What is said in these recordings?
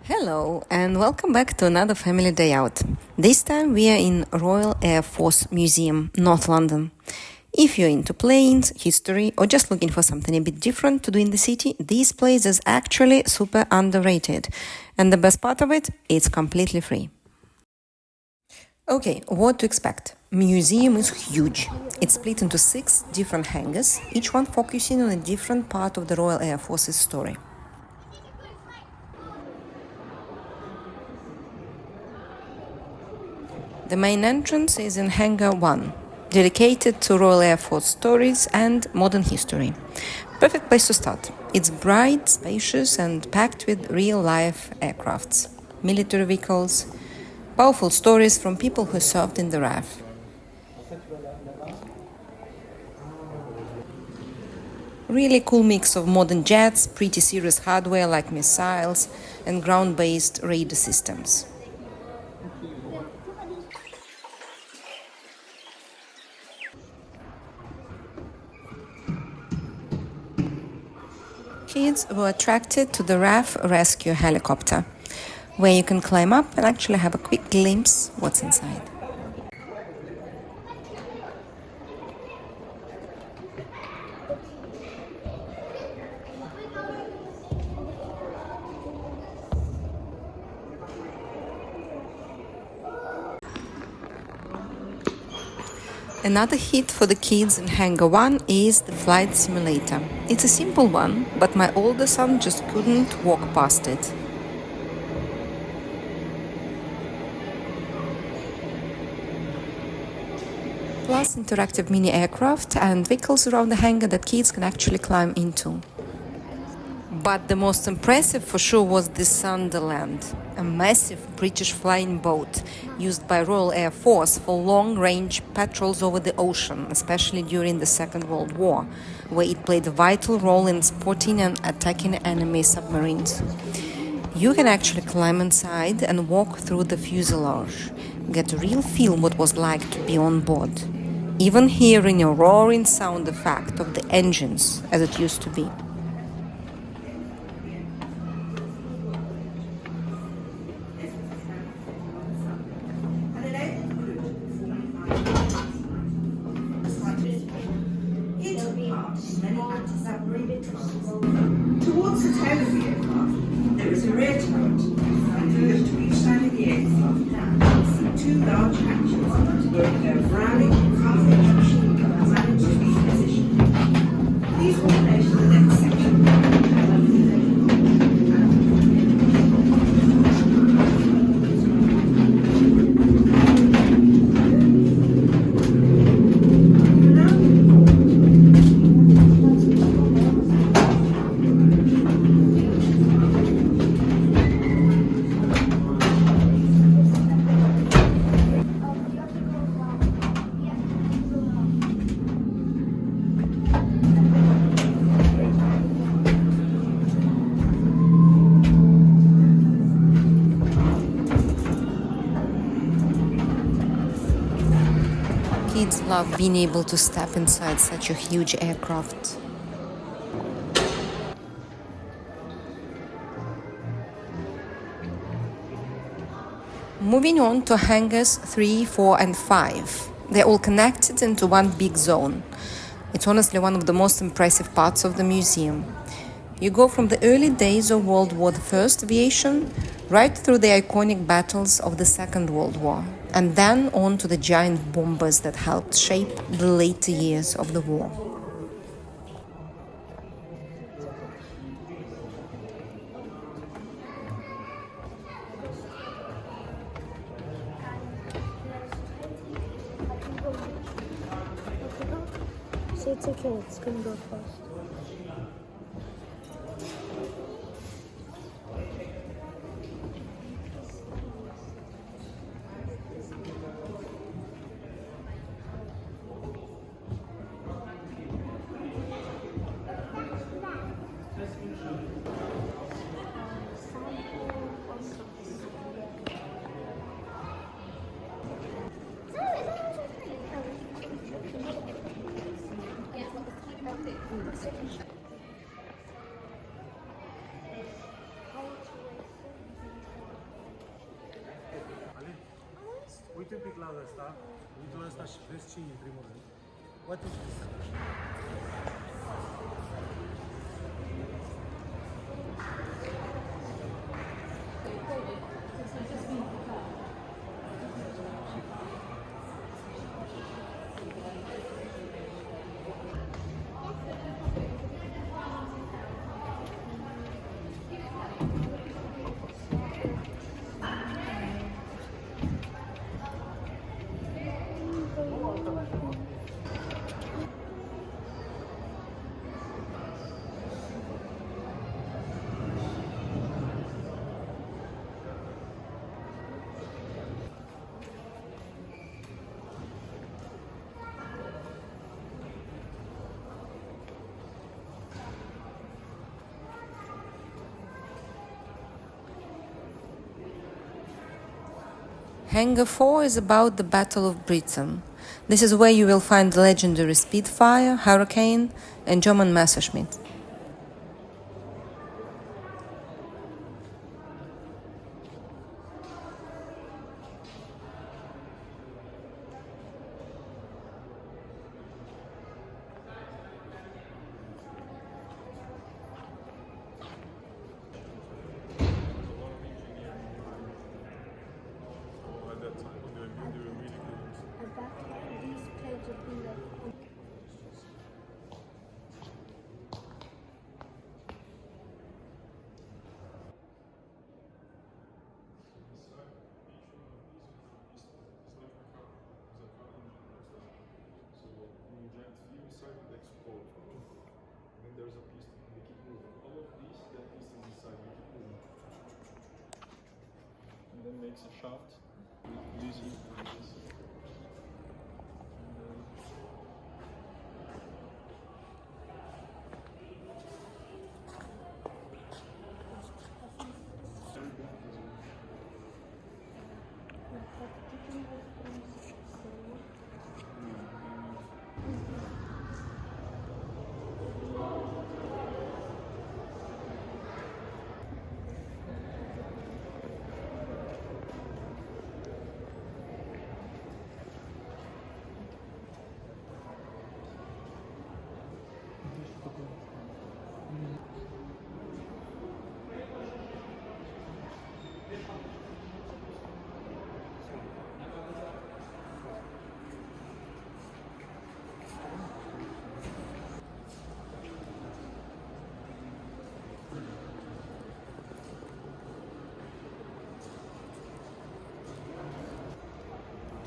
Hello and welcome back to another family day out. This time we are in Royal Air Force Museum, North London. If you're into planes, history, or just looking for something a bit different to do in the city, this place is actually super underrated. And the best part of it, it's completely free. Okay, what to expect? Museum is huge. It's split into 6 different hangars, each one focusing on a different part of the Royal Air Force's story. The main entrance is in Hangar 1, dedicated to Royal Air Force stories and modern history. Perfect place to start. It's bright, spacious and packed with real-life aircrafts, military vehicles, powerful stories from people who served in the RAF. Really cool mix of modern jets, pretty serious hardware like missiles and ground-based radar systems. Kids were attracted to the RAF rescue helicopter, where you can climb up and actually have a quick glimpse what's inside. Another hit for the kids in Hangar 1 is the flight simulator. It's a simple one, but my older son just couldn't walk past it. Plus interactive mini aircraft and vehicles around the hangar that kids can actually climb into. But the most impressive for sure was the Sunderland, a massive British flying boat used by Royal Air Force for long-range patrols over the ocean, especially during the Second World War, where it played a vital role in spotting and attacking enemy submarines. You can actually climb inside and walk through the fuselage, get a real feel what was like to be on board, even hearing a roaring sound effect of the engines as it used to be. Towards the tail of the aircraft, there is a rear turret, and further to each side of the aircraft, see 2 large hatches where their Browning half-inch machine guns managed to be positioned. These will relate to the next section. Kids love being able to step inside such a huge aircraft. Moving on to hangars 3, 4 and 5. They're all connected into one big zone. It's honestly one of the most impressive parts of the museum. You go from the early days of World War I aviation right through the iconic battles of the Second World War, and then on to the giant bombers that helped shape the later years of the war. So it's okay, it's gonna go fast. Uite un pic la ăsta, vidul ăsta și vezi ce e în primul rând. What is this? Hangar 4 is about the Battle of Britain. This is where you will find the legendary Spitfire, Hurricane, and German Messerschmitt. These planes would be like there's a piece, we keep moving. All of these, that piece is inside, we keep moving. And then makes a shaft with this and this.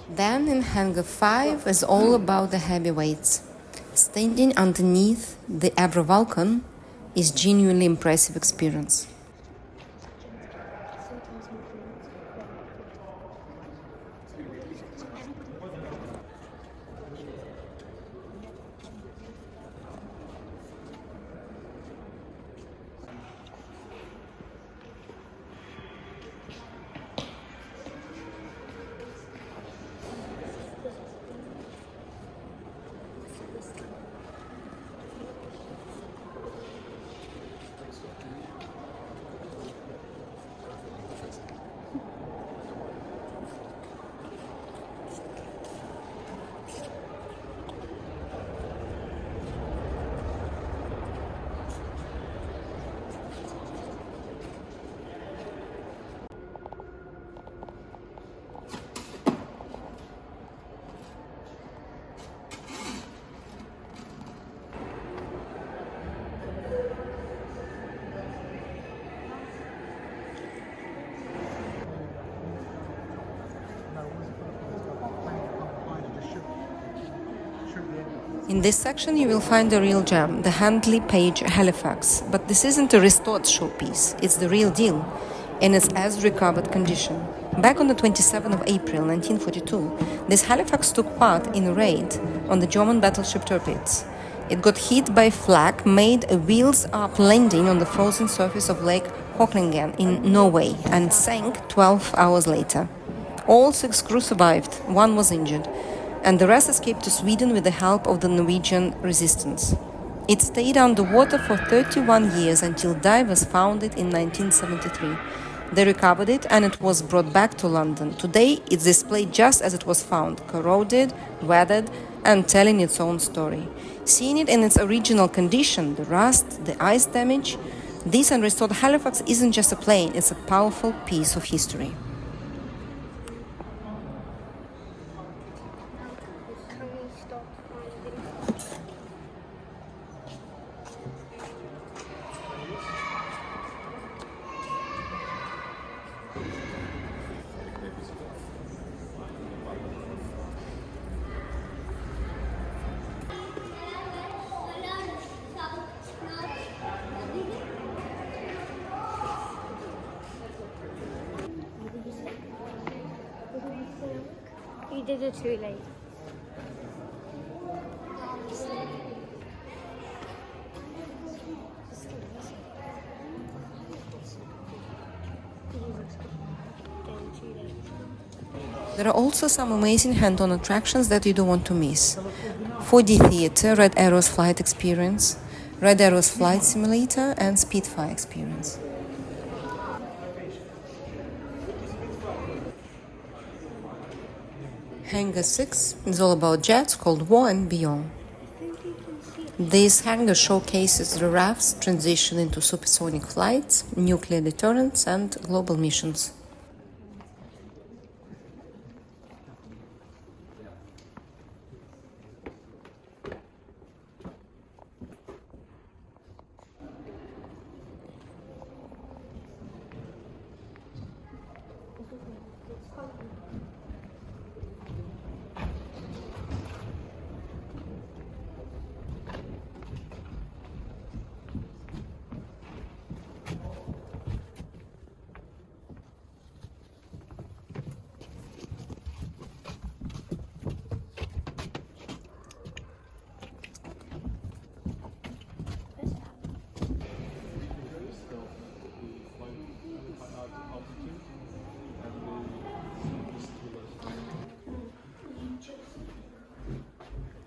Then in Hangar 5 is all about the heavyweights. Standing underneath the Vulcan is genuinely impressive experience. In this section you will find a real gem, the Handley Page Halifax. But this isn't a restored showpiece, it's the real deal, in its as-recovered condition. Back on the 27th of April 1942, this Halifax took part in a raid on the German battleship Tirpitz. It got hit by flak, made a wheels-up landing on the frozen surface of Lake Hoklingen in Norway, and sank 12 hours later. All 6 crew survived, 1 was injured, and the rest escaped to Sweden with the help of the Norwegian resistance. It stayed underwater for 31 years until divers found it in 1973. They recovered it and it was brought back to London. Today, it's displayed just as it was found, corroded, weathered, and telling its own story. Seeing it in its original condition, the rust, the ice damage, this unrestored Halifax isn't just a plane, it's a powerful piece of history. Can we stop finding? You did it too late. There are also some amazing hand-on attractions that you don't want to miss. 4D Theatre, Red Arrow's Flight Experience, Red Arrow's Flight Simulator, and Spitfire Experience. Hangar 6 is all about jets, Cold War, and beyond. This hangar showcases the RAF's transition into supersonic flights, nuclear deterrence, and global missions.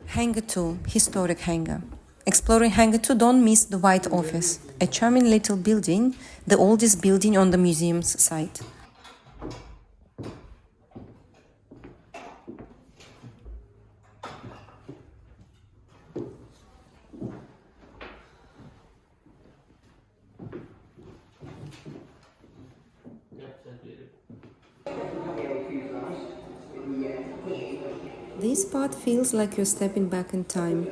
Hangar 2, historic hangar. Exploring Hangar 2, don't miss the White Office, a charming little building, the oldest building on the museum's site. This part feels like you're stepping back in time.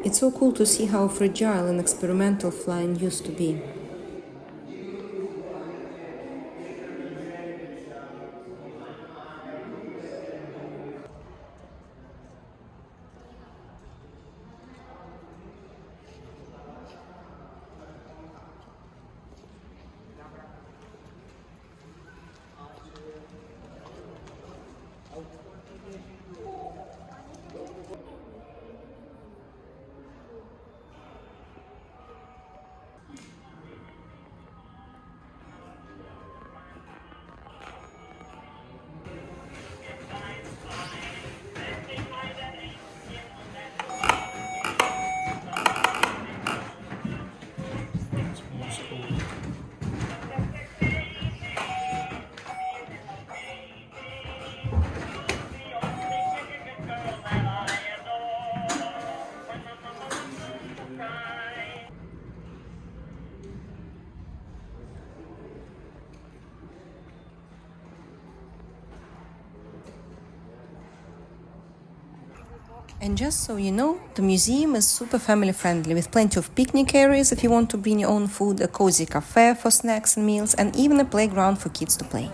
It's so cool to see how fragile and experimental flying used to be. And just so you know, the museum is super family friendly with plenty of picnic areas if you want to bring your own food, a cozy cafe for snacks and meals, and even a playground for kids to play.